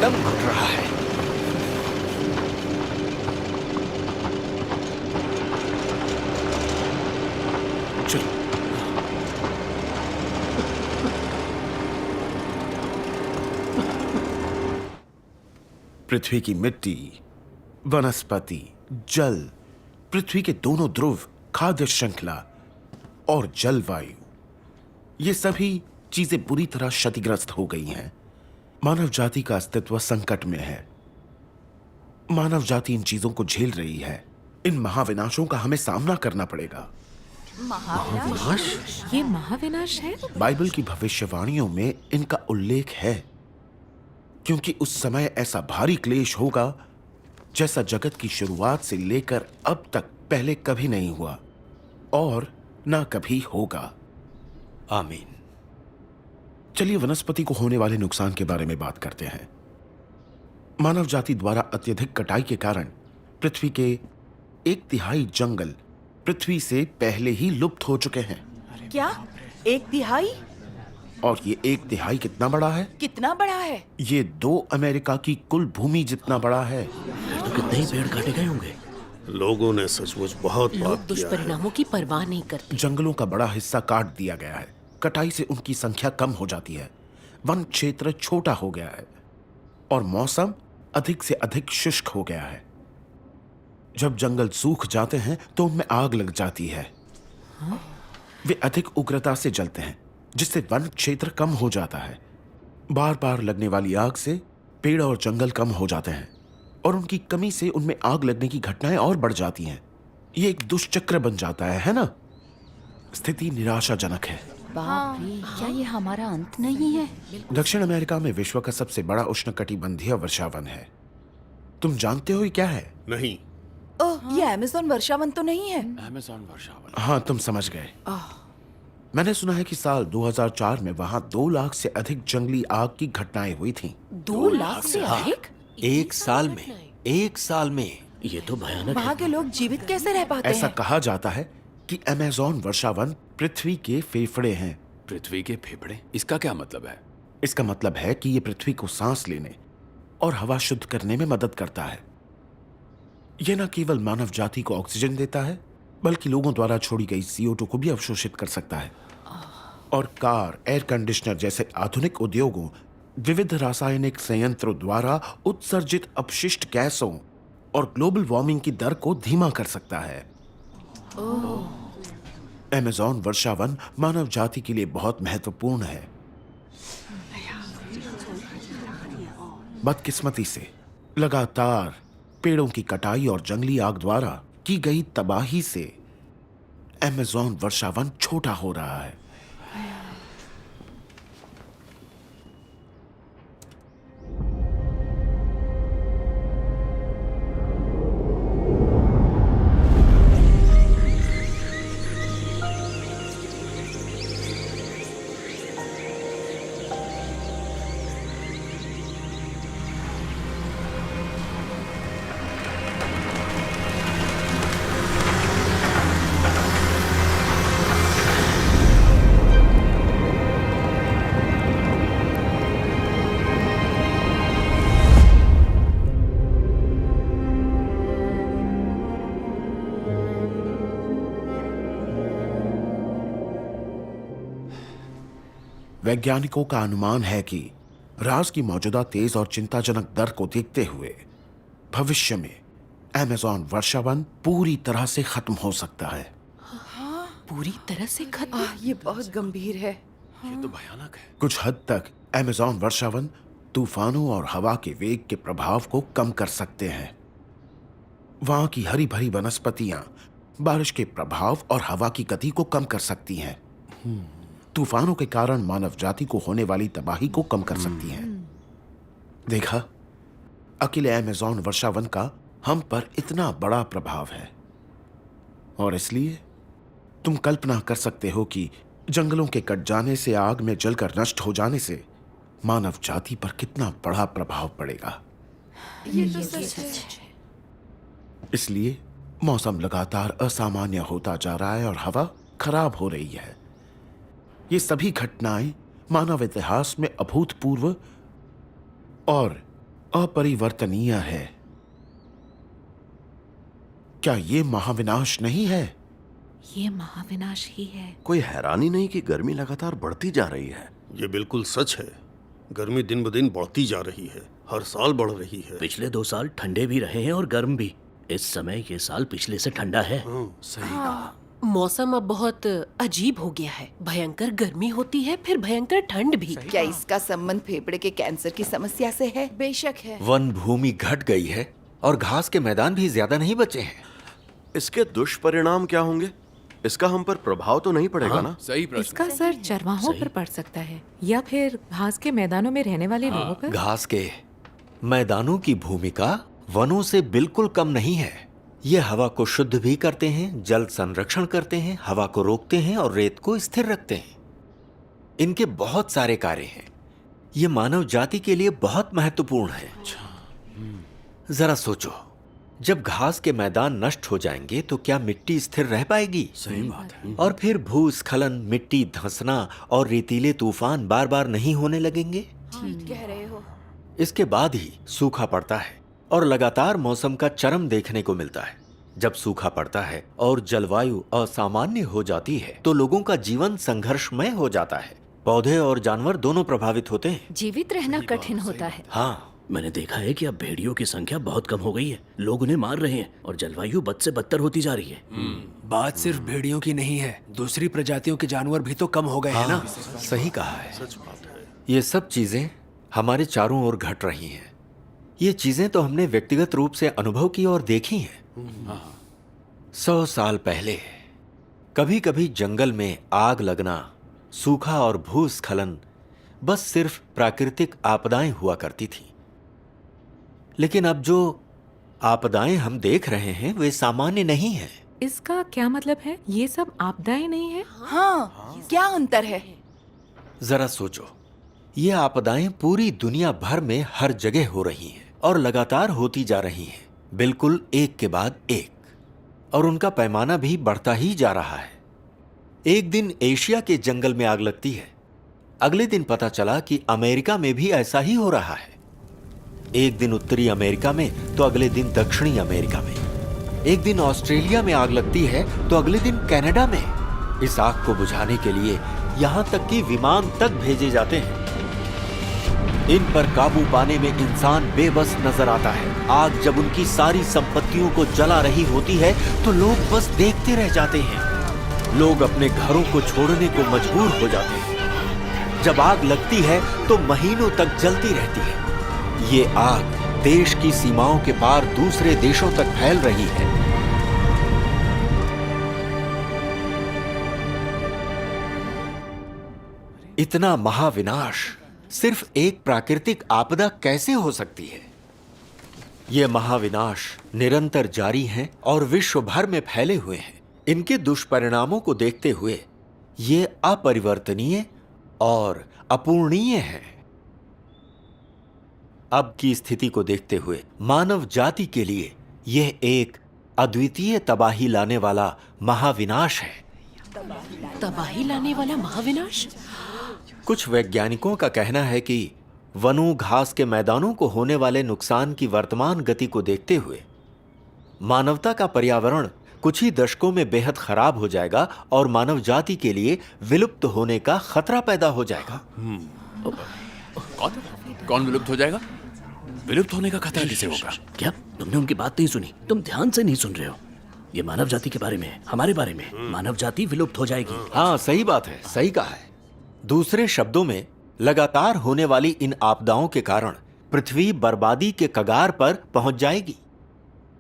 दम घुट रहा है। चलो। पृथ्वी की मिट्टी, वनस्पति, जल, पृथ्वी के दोनों ध्रुव, खाद्य श्रृंखला और जलवायु, ये सभी चीजें बुरी तरह क्षतिग्रस्त हो गई हैं। मानव जाति का अस्तित्व संकट में है। मानव जाति इन चीजों को झेल रही है। इन महाविनाशों का हमें सामना करना पड़ेगा। महाविनाश? ये महाविनाश है? बाइबल की भविष्यवाणियों में इनका उल्लेख है, क्योंकि उस समय ऐसा भारी क्लेश होगा जैसा जगत की शुरुआत से लेकर अब तक पहले कभी नहीं हुआ और ना कभी होगा। आमीन। चलिए वनस्पति को होने वाले नुकसान के बारे में बात करते हैं। मानव जाति द्वारा अत्यधिक कटाई के कारण पृथ्वी के 1/3 जंगल पृथ्वी से पहले ही लुप्त हो चुके हैं। क्या? 1/3? और ये 1/3 कितना बड़ा है? कितना बड़ा है? ये 2 अमेरिका की कुल भूमि जितना बड़ा है। तो कितने ही पेड़ काटे गए होंगे। लोगों ने सचमुच बहुत लोग पाप किया है। दुष्परिणामों की परवाह नहीं करते। जंगलों का बड़ा हिस्सा काट दिया गया है। कटाई से उनकी संख्या कम हो जाती है। वन क्षेत्र छोटा हो गया है और मौसम अधिक से अधिक शुष्क हो गया है। जब जंगल सूख जाते हैं तो उनमें आग लग जाती है। वे अधिक उग्रता से जलते हैं, जिससे वन क्षेत्र कम हो जाता है। बार बार लगने वाली आग से पेड़ और जंगल कम हो जाते हैं और उनकी कमी से उनमें आग लगने की घटनाएं और बढ़ जाती हैं। ये एक दुष्चक्र बन जाता है ना? स्थिति निराशाजनक है। बाप रे, क्या ये हमारा अंत नहीं है? दक्षिण अमेरिका में विश्व का सबसे बड़ा उष्णकटिबंधीय वर्षावन है। तुम जानते हो ये क्या है? नहीं। ओह, ये अमेज़न वर्षावन तो नहीं है? अमेज़न वर्षावन। हाँ, तुम समझ गए। मैंने सुना है कि साल 2004 में वहां 2 लाख से अधिक जंगली आग की घटनाएं हुई थीं। 2 लाख से अधिक? एक साल में? एक साल में? ये तो भयानक वहाँ है। के लोग जीवित कैसे रह पाते ऐसा हैं? कहा जाता है कि अमेज़न वर्षावन पृथ्वी के फेफड़े हैं। पृथ्वी के फेफड़े? इसका क्या मतलब है? इसका मतलब है कि ये पृथ्वी को सांस लेने और हवा शुद्ध करने में मदद करता है। यह न केवल मानव जाति को ऑक्सीजन देता है, बल्कि लोगों द्वारा छोड़ी गई CO2 को भी अवशोषित कर सकता है। और कार, एयर कंडीशनर जैसे आधुनिक उद्योगों, विविध रासायनिक संयंत्रों द्वारा उत्सर्जित अपशिष्ट गैसों और ग्लोबल वार्मिंग की दर को धीमा कर सकता है। अमेज़न वर्षावन मानव जाति के लिए बहुत महत्वपूर्ण है। बदकिस्मती से लगातार पेड़ों की कटाई और जंगली आग द्वारा की गई तबाही से अमेज़न वर्षावन छोटा हो रहा है। वैज्ञानिकों का अनुमान है कि रास की मौजूदा तेज और चिंताजनक दर को देखते हुए भविष्य में अमेज़न वर्षावन पूरी तरह से खत्म हो सकता है। पूरी तरह से खत्म? ये बहुत गंभीर है। ये तो भयानक है। कुछ हद तक अमेज़न वर्षावन तूफानों और हवा के वेग के प्रभाव को कम कर सकते हैं। वहां की हरी भरी वनस्पतियां बारिश के प्रभाव और हवा की गति को कम कर सकती हैं। तूफानों के कारण मानव जाति को होने वाली तबाही को कम कर सकती हैं। देखा, अकेले अमेज़न वर्षावन का हम पर इतना बड़ा प्रभाव है और इसलिए तुम कल्पना कर सकते हो कि जंगलों के कट जाने से, आग में जलकर नष्ट हो जाने से मानव जाति पर कितना बड़ा प्रभाव पड़ेगा। ये तो सच है। इसलिए मौसम लगातार असामान्य होता जा रहा है और हवा खराब हो रही है। ये सभी घटनाएं मानव इतिहास में अभूतपूर्व और अपरिवर्तनीय है। क्या ये महाविनाश नहीं है? ये महाविनाश ही है। कोई हैरानी नहीं कि गर्मी लगातार बढ़ती जा रही है। ये बिल्कुल सच है। गर्मी दिन ब दिन बढ़ती जा रही है, हर साल बढ़ रही है। पिछले 2 साल ठंडे भी रहे हैं और गर्म भी। इस समय ये साल पिछले से ठंडा है। सही कहा। मौसम अब बहुत अजीब हो गया है। भयंकर गर्मी होती है, फिर भयंकर ठंड भी। क्या इसका संबंध फेफड़े के कैंसर की समस्या से है? बेशक है। वन भूमि घट गई है और घास के मैदान भी ज्यादा नहीं बचे हैं। इसके दुष्परिणाम क्या होंगे? इसका हम पर प्रभाव तो नहीं पड़ेगा ना? सही प्रश्न। इसका असर चरवाहों पर पड़ सकता है या फिर घास के मैदानों में रहने वाले लोगों पर। घास के मैदानों की भूमिका वनों से बिल्कुल कम नहीं है। ये हवा को शुद्ध भी करते हैं, जल संरक्षण करते हैं, हवा को रोकते हैं और रेत को स्थिर रखते हैं। इनके बहुत सारे कार्य हैं। ये मानव जाति के लिए बहुत महत्वपूर्ण है। जरा सोचो, जब घास के मैदान नष्ट हो जाएंगे तो क्या मिट्टी स्थिर रह पाएगी? सही बात है। और फिर भूस्खलन, मिट्टी धंसना और रेतीले तूफान बार बार नहीं होने लगेंगे? ठीक कह रहे हो। इसके बाद ही सूखा पड़ता है और लगातार मौसम का चरम देखने को मिलता है। जब सूखा पड़ता है और जलवायु असामान्य हो जाती है तो लोगों का जीवन संघर्षमय हो जाता है। पौधे और जानवर दोनों प्रभावित होते हैं। जीवित रहना कठिन होता है। हाँ, मैंने देखा है कि अब भेड़ियों की संख्या बहुत कम हो गई है। लोग उन्हें मार रहे हैं और जलवायु बद से बदतर होती जा रही है। बात सिर्फ भेड़ियों की नहीं है, दूसरी प्रजातियों के जानवर भी तो कम हो गए हैं ना। सही कहा है। ये सब चीजें हमारे चारों ओर घट रही हैं। ये चीजें तो हमने व्यक्तिगत रूप से अनुभव की और देखी हैं। 100 साल पहले कभी कभी जंगल में आग लगना, सूखा और भूस्खलन बस सिर्फ प्राकृतिक आपदाएं हुआ करती थी। लेकिन अब जो आपदाएं हम देख रहे हैं वे सामान्य नहीं हैं। इसका क्या मतलब है? ये सब आपदाएं नहीं है? हाँ, क्या अंतर है? जरा सोचो, ये आपदाएं पूरी दुनिया भर में हर जगह हो रही हैं और लगातार होती जा रही हैं, बिल्कुल एक के बाद एक, और उनका पैमाना भी बढ़ता ही जा रहा है। एक दिन एशिया के जंगल में आग लगती है, अगले दिन पता चला कि अमेरिका में भी ऐसा ही हो रहा है। एक दिन उत्तरी अमेरिका में तो अगले दिन दक्षिणी अमेरिका में। एक दिन ऑस्ट्रेलिया में आग लगती है तो अगले दिन कनाडा में। इस आग को बुझाने के लिए यहां तक कि विमान तक भेजे जाते हैं। इन पर काबू पाने में इंसान बेबस नजर आता है। आग जब उनकी सारी संपत्तियों को जला रही होती है तो लोग बस देखते रह जाते हैं। लोग अपने घरों को छोड़ने को मजबूर हो जाते हैं। जब आग लगती है तो महीनों तक जलती रहती है। ये आग देश की सीमाओं के पार दूसरे देशों तक फैल रही है। इतना महाविनाश सिर्फ एक प्राकृतिक आपदा कैसे हो सकती है? ये महाविनाश निरंतर जारी हैं और विश्व भर में फैले हुए हैं। इनके दुष्परिणामों को देखते हुए ये अपरिवर्तनीय और अपूर्णीय है। अब की स्थिति को देखते हुए मानव जाति के लिए यह एक अद्वितीय तबाही लाने वाला महाविनाश है। तबाही लाने वाला महाविनाश? कुछ वैज्ञानिकों का कहना है कि वनों, घास के मैदानों को होने वाले नुकसान की वर्तमान गति को देखते हुए मानवता का पर्यावरण कुछ ही दशकों में बेहद खराब हो जाएगा और मानव जाति के लिए विलुप्त होने का खतरा पैदा हो जाएगा। कौन विलुप्त हो जाएगा? विलुप्त होने का खतरा किसे होगा? क्या तुमने उनकी बात नहीं सुनी? तुम ध्यान से नहीं सुन रहे हो। ये मानव जाति के बारे में है, हमारे बारे में। मानव जाति विलुप्त हो जाएगी। हाँ, सही बात है, सही कहा है। दूसरे शब्दों में, लगातार होने वाली इन आपदाओं के कारण पृथ्वी बर्बादी के कगार पर पहुंच जाएगी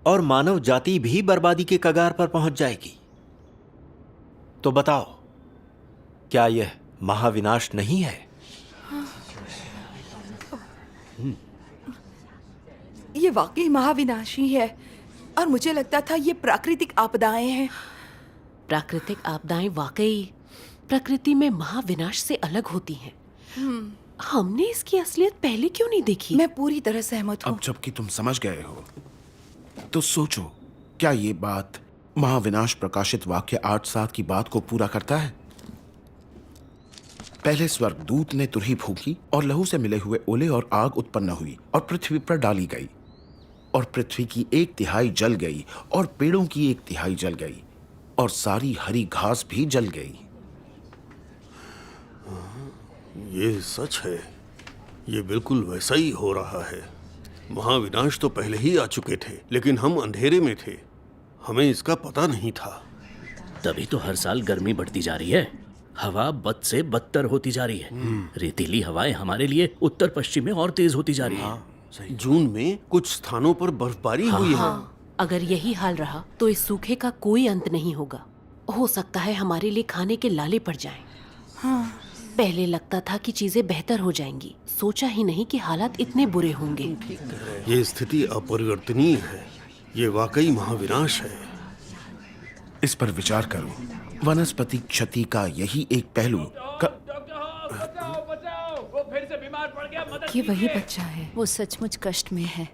और मानव जाति भी बर्बादी के कगार पर पहुंच जाएगी। तो बताओ, क्या यह महाविनाश नहीं है? ये वाकई महाविनाशी है और मुझे लगता था ये प्राकृतिक आपदाएं हैं। प्राकृतिक आपदाएं वाकई प्रकृति में महाविनाश से अलग होती हैं। हमने इसकी असलियत पहले क्यों नहीं देखी? मैं पूरी तरह सहमत हूँ। अब जबकि तुम समझ गए हो तो सोचो, क्या ये बात महाविनाश प्रकाशित वाक्य 8:7 की बात को पूरा करता है? पहले स्वर्गदूत ने तुरही फूंकी और लहू से मिले हुए ओले और आग उत्पन्न हुई और पृथ्वी पर डाली गई, और पृथ्वी की 1/3 जल गई और पेड़ों की 1/3 जल गई और सारी हरी घास भी जल गई। ये सच है, ये बिल्कुल वैसा ही हो रहा है। महाविनाश तो पहले ही आ चुके थे, लेकिन हम अंधेरे में थे, हमें इसका पता नहीं था। तभी तो हर साल गर्मी बढ़ती जा रही है, हवा बद से बदतर होती जा रही है। रेतीली हवाएं हमारे लिए उत्तर पश्चिम में और तेज होती जा रही है। जून में कुछ स्थानों पर बर्फबारी हुई है। अगर यही हाल रहा तो इस सूखे का कोई अंत नहीं होगा। हो सकता है हमारे लिए खाने के लाले पड़ जाएं। पहले लगता था कि चीजें बेहतर हो जाएंगी, सोचा ही नहीं कि हालात इतने बुरे होंगे। ये स्थिति अपरिवर्तनीय है, ये वाकई महाविनाश है। इस पर विचार करो, वनस्पति क्षति का यही एक पहलू ये वही बच्चा है। वो सचमुच कष्ट में है।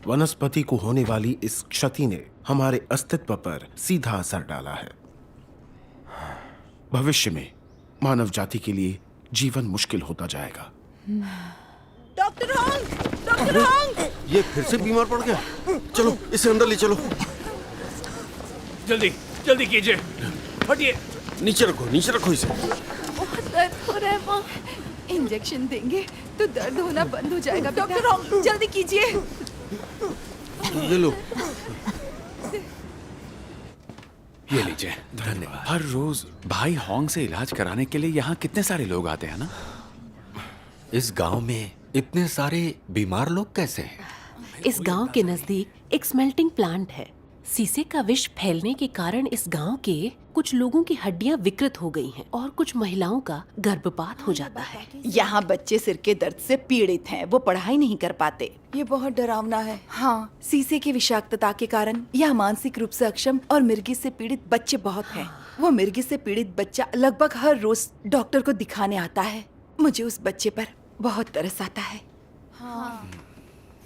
वनस्पति को होने वाली इस क्षति ने हमारे अस्तित्व पर सीधा असर डाला है। भविष्य में मानव जाति के लिए जीवन मुश्किल होता जाएगा। Doctor Hong, doctor Hong! ये फिर से बीमार पड़ गया। चलो इसे अंदर ले चलो। जल्दी जल्दी कीजिए, हटिए। नीचे रखो इसे। बहुत दर्द हो रहा है माँ। इंजेक्शन देंगे तो दर्द होना बंद हो जाएगा। डॉक्टर हॉन्ग, जल्दी कीजिए। ये लो। ये लीजिए। धन्यवाद। हर रोज भाई होंग से इलाज कराने के लिए यहाँ कितने सारे लोग आते हैं ना? इस गांव में इतने सारे बीमार लोग कैसे हैं? इस गांव के नजदीक एक स्मेल्टिंग प्लांट है। सीसे का विष फैलने के कारण इस गांव के कुछ लोगों की हड्डियां विकृत हो गई हैं और कुछ महिलाओं का गर्भपात हो जाता है। यहाँ बच्चे सिर के दर्द से पीड़ित हैं, वो पढ़ाई नहीं कर पाते। ये बहुत डरावना है। हाँ, सीसे की विषाक्तता के कारण यह मानसिक रूप से अक्षम और मिर्गी से पीड़ित बच्चे बहुत हैं। वो मिर्गी से पीड़ित बच्चा लगभग हर रोज डॉक्टर को दिखाने आता है। मुझे उस बच्चे पर बहुत तरस आता है।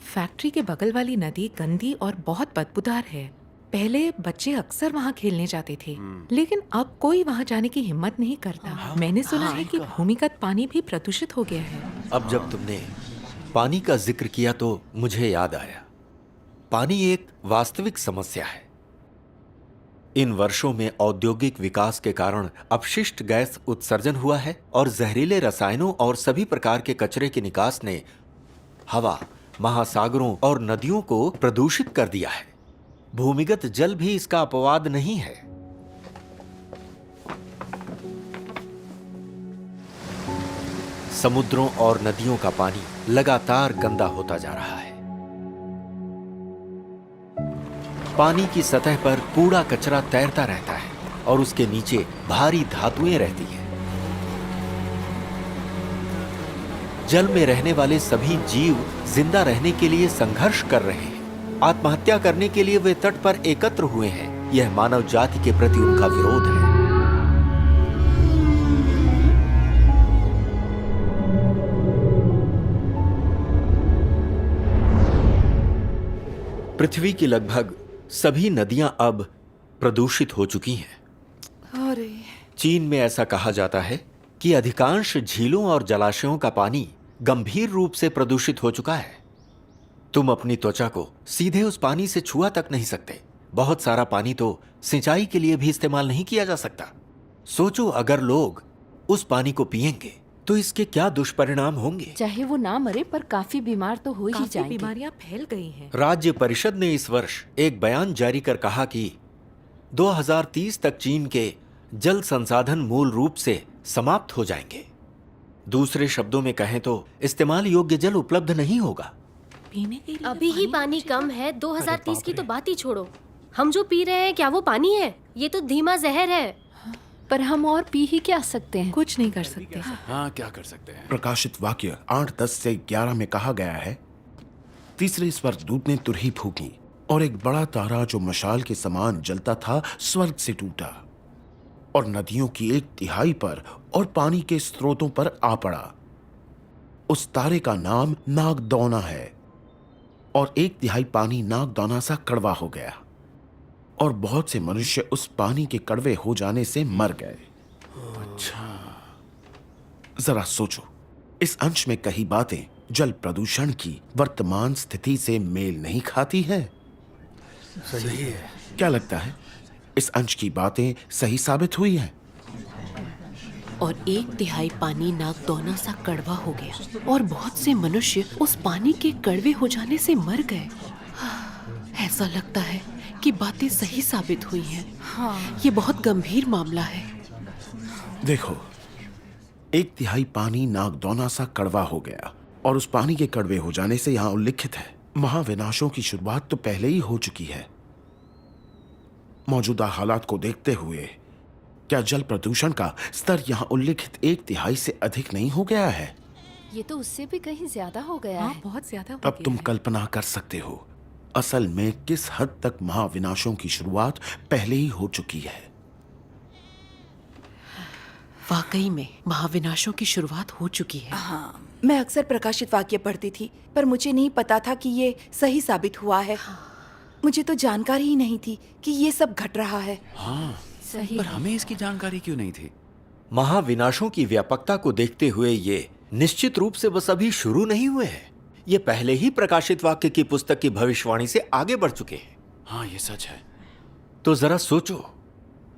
फैक्ट्री के बगल वाली नदी गंदी और बहुत बदबूदार है। पहले बच्चे अक्सर वहाँ खेलने जाते थे, लेकिन अब कोई वहाँ जाने की हिम्मत नहीं करता। मैंने सुना है कि भूमिगत पानी भी प्रदूषित हो गया है। अब जब तुमने पानी का जिक्र किया तो मुझे याद आया, पानी एक वास्तविक समस्या है। इन वर्षों में औद्योगिक विकास के कारण अपशिष्ट गैस उत्सर्जन हुआ है और जहरीले रसायनों और सभी प्रकार के कचरे के निकास ने हवा, महासागरों और नदियों को प्रदूषित कर दिया है। भूमिगत जल भी इसका अपवाद नहीं है। समुद्रों और नदियों का पानी लगातार गंदा होता जा रहा है। पानी की सतह पर कूड़ा कचरा तैरता रहता है और उसके नीचे भारी धातुएं रहती हैं। जल में रहने वाले सभी जीव जिंदा रहने के लिए संघर्ष कर रहे हैं। आत्महत्या करने के लिए वे तट पर एकत्र हुए हैं। यह मानव जाति के प्रति उनका विरोध है। पृथ्वी की लगभग सभी नदियां अब प्रदूषित हो चुकी हैं। अरे, चीन में ऐसा कहा जाता है कि अधिकांश झीलों और जलाशयों का पानी गंभीर रूप से प्रदूषित हो चुका है। तुम अपनी त्वचा को सीधे उस पानी से छुआ तक नहीं सकते। बहुत सारा पानी तो सिंचाई के लिए भी इस्तेमाल नहीं किया जा सकता। सोचो, अगर लोग उस पानी को पिएंगे तो इसके क्या दुष्परिणाम होंगे। चाहे वो ना मरे पर काफी बीमार तो हो ही जाएंगे। बीमारियां फैल गई हैं। राज्य परिषद ने इस वर्ष एक बयान जारी कर कहा कि 2030 तक चीन के जल संसाधन मूल रूप से समाप्त हो जाएंगे। दूसरे शब्दों में कहें तो इस्तेमाल योग्य जल उपलब्ध नहीं होगा। पीने के लिए अभी ही पानी कम है, 2030 की तो बात ही छोड़ो। हम जो पी रहे हैं क्या वो पानी है? ये तो धीमा जहर है। पर हम और पी ही क्या सकते हैं? कुछ नहीं कर सकते। हाँ, क्या कर सकते हैं? प्रकाशित वाक्य 8, 10 से 11 में कहा गया है, तीसरे स्वर्गदूत ने तुरही फूंकी और एक बड़ा तारा जो मशाल के समान जलता था स्वर्ग से टूटा और नदियों की 1/3 पर और पानी के स्रोतों पर आ पड़ा। उस तारे का नाम नागदौना है और 1/3 पानी नागदौना सा कड़वा हो गया और बहुत से मनुष्य उस पानी के कड़वे हो जाने से मर गए। अच्छा, जरा सोचो, इस अंश में कई बातें जल प्रदूषण की वर्तमान स्थिति से मेल नहीं खाती है। सही है। क्या लगता है, इस अंश की बातें सही साबित हुई हैं? और 1/3 पानी नागदौना सा कड़वा हो गया और बहुत से मनुष्य उस पानी के कड़वे हो जाने से मर गए। ऐसा लगता है कि बातें सही साबित हुई हैं। हाँ। ये बहुत गंभीर मामला है। देखो, 1/3 पानी नागदौना सा कड़वा हो गया और उस पानी के कड़वे हो जाने से यहाँ उल्लिखित है, महाविनाशों की शुरुआत तो पहले ही हो चुकी है। मौजूदा हालात को देखते हुए क्या जल प्रदूषण का स्तर यहाँ उल्लिखित 1/3 से अधिक नहीं हो गया है? ये तो उससे भी कहीं ज्यादा हो गया है। बहुत ज्यादा हो अब गया तुम है। कल्पना कर सकते हो असल में किस हद तक महाविनाशों की शुरुआत पहले ही हो चुकी है। वाकई में महाविनाशों की शुरुआत हो चुकी है। हाँ, मैं अक्सर प्रकाशित वाक्य पढ़ती थी, पर मुझे नहीं पता था कि ये सही साबित हुआ है। मुझे तो जानकारी ही नहीं थी कि ये सब घट रहा है। हाँ, सही पर हमें इसकी जानकारी क्यों नहीं थी? महाविनाशों की व्यापकता को देखते हुए ये निश्चित रूप से बस अभी शुरू नहीं हुए हैं। ये पहले ही प्रकाशित वाक्य की पुस्तक की भविष्यवाणी से आगे बढ़ चुके हैं। हाँ, ये सच है। तो जरा सोचो,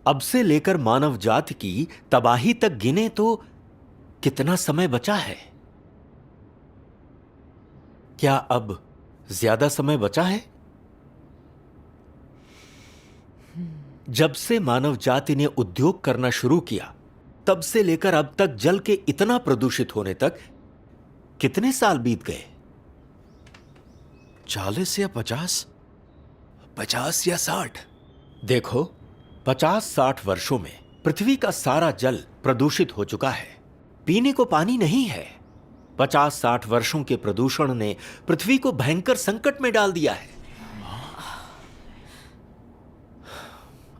अब से लेकर मानव जाति की तबाही तक गिने तो कितना समय बचा है? क्या अब ज्यादा समय बचा है? जब से मानव जाति ने उद्योग करना शुरू किया, तब से लेकर अब तक जल के इतना प्रदूषित होने तक कितने साल बीत गए? 40 या 50? 50 या 60? देखो, 50-60 वर्षों में पृथ्वी का सारा जल प्रदूषित हो चुका है। पीने को पानी नहीं है। 50-60 वर्षों के प्रदूषण ने पृथ्वी को भयंकर संकट में डाल दिया है।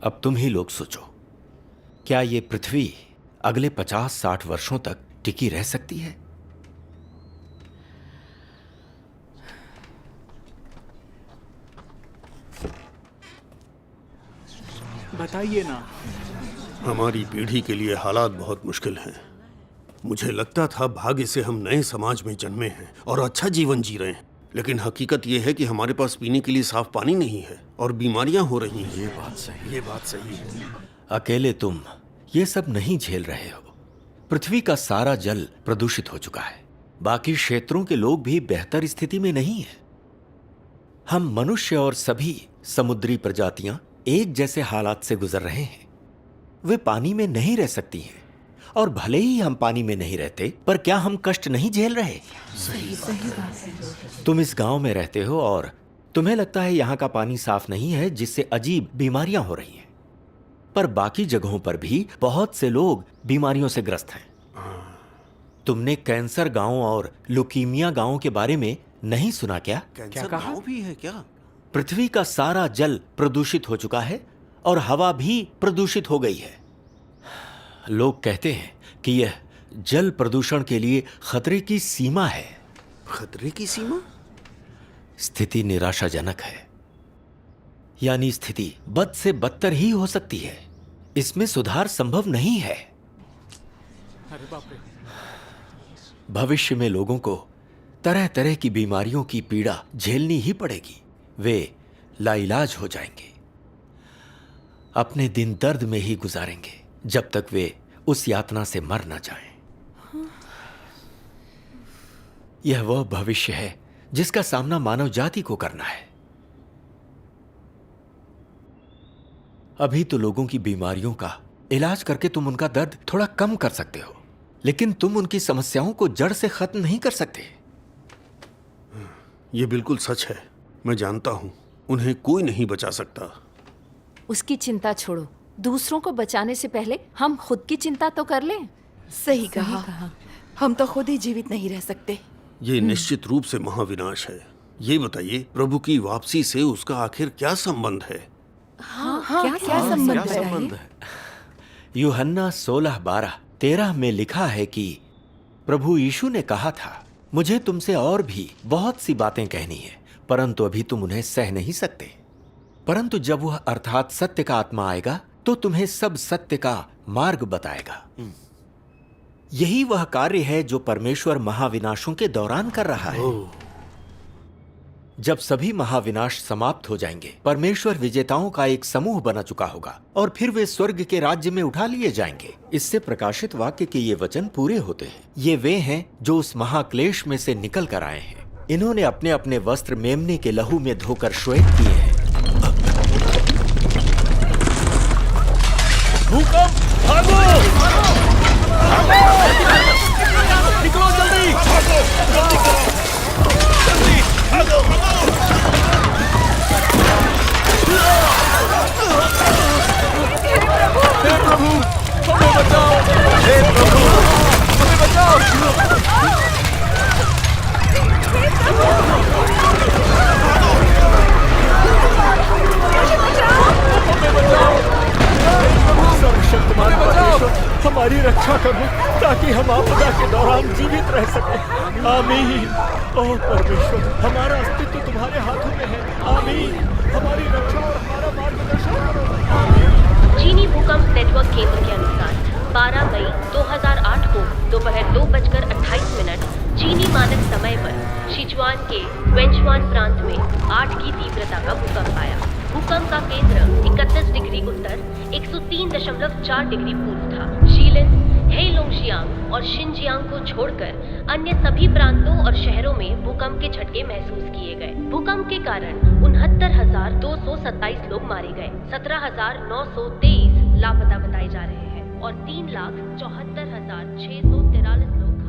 अब तुम ही लोग सोचो, क्या ये पृथ्वी अगले 50-60 वर्षों तक टिकी रह सकती है? बताइए ना। हमारी पीढ़ी के लिए हालात बहुत मुश्किल हैं। मुझे लगता था भाग्य से हम नए समाज में जन्मे हैं और अच्छा जीवन जी रहे हैं, लेकिन हकीकत यह है कि हमारे पास पीने के लिए साफ पानी नहीं है और बीमारियां हो रही हैं। ये बात सही है। अकेले तुम ये सब नहीं झेल रहे हो। पृथ्वी का सारा जल प्रदूषित हो चुका है। बाकी क्षेत्रों के लोग भी बेहतर स्थिति में नहीं है। हम मनुष्य और सभी समुद्री प्रजातियां एक जैसे हालात से गुजर रहे हैं। वे पानी में नहीं रह सकती हैं, और भले ही हम पानी में नहीं रहते, पर क्या हम कष्ट नहीं झेल रहे? सही बात है। तुम इस गांव में रहते हो और तुम्हें लगता है यहाँ का पानी साफ नहीं है, जिससे अजीब बीमारियां हो रही हैं। पर बाकी जगहों पर भी बहुत से लोग बीमारियों से ग्रस्त हैं। तुमने कैंसर गांव और लुकीमिया गांव के बारे में नहीं सुना क्या? कैंसर गांव भी है क्या? पृथ्वी का सारा जल प्रदूषित हो चुका है और हवा भी प्रदूषित हो गई है। लोग कहते हैं कि यह जल प्रदूषण के लिए खतरे की सीमा है। खतरे की सीमा? स्थिति निराशाजनक है। यानी स्थिति बद से बदतर ही हो सकती है। इसमें सुधार संभव नहीं है। अरे बाप रे। भविष्य में लोगों को तरह तरह की बीमारियों की पीड़ा झेलनी ही पड़ेगी। वे लाइलाज हो जाएंगे। अपने दिन दर्द में ही गुजारेंगे जब तक वे उस यातना से मर ना जाएं। यह वह भविष्य है जिसका सामना मानव जाति को करना है। अभी तो लोगों की बीमारियों का इलाज करके तुम उनका दर्द थोड़ा कम कर सकते हो, लेकिन तुम उनकी समस्याओं को जड़ से खत्म नहीं कर सकते। यह बिल्कुल सच है। मैं जानता हूं, उन्हें कोई नहीं बचा सकता। उसकी चिंता छोड़ो, दूसरों को बचाने से पहले हम खुद की चिंता तो कर लें। सही कहा। हम तो खुद ही जीवित नहीं रह सकते। ये निश्चित रूप से महाविनाश है। ये बताइए, प्रभु की वापसी से उसका आखिर क्या संबंध है? क्या संबंध है? यूहन्ना 16:12-13 में लिखा है कि प्रभु यीशु ने कहा था, मुझे तुमसे और भी बहुत सी बातें कहनी है, परंतु अभी तुम उन्हें सह नहीं सकते। परंतु जब वह अर्थात सत्य का आत्मा आएगा तो तुम्हें सब सत्य का मार्ग बताएगा। यही वह कार्य है जो परमेश्वर महाविनाशों के दौरान कर रहा है। जब सभी महाविनाश समाप्त हो जाएंगे, परमेश्वर विजेताओं का एक समूह बना चुका होगा और फिर वे स्वर्ग के राज्य में उठा लिए जाएंगे। इससे प्रकाशित वाक्य के ये वचन पूरे होते हैं। ये वे हैं जो उस महाक्लेश में से निकल कर आए हैं। इन्होंने अपने अपने वस्त्र मेमने के लहू में धोकर श्वेत किए हैं। भूकंप, भागो! निकलो जल्दी! हे प्रभु, हमें बचाओ! हे प्रभु, हमें बचाओ! हमें बचाओ! सर्वशक्तिमान परमेश्वर, हमारी रक्षा करो ताकि हम आपदा के दौरान जीवित रह सकें। आमीन। ओह परमेश्वर, हमारा अस्तित्व तुम्हारे हाथों में है। आमीन। हमारी रक्षा और हमारा मार्गदर्शन करो। आमीन। चीनी भूकंप नेटवर्क केंद्र के अनुसार 12 मई 2008 को दोपहर 2:28 चीनी मानक समय पर सिचुआन के वेंचुआन प्रांत में 8 की तीव्रता का भूकंप आया। भूकंप का केंद्र 31 डिग्री उत्तर 103.4 डिग्री पूर्व था। शीलिन, हेलोंगजियांग और शिनजियांग को छोड़कर अन्य सभी प्रांतों और शहरों में भूकंप के झटके महसूस किए गए। भूकंप के कारण 69,227 लोग मारे गए, 17,923 लापता बताए जा रहे हैं और 3,74,643 लोग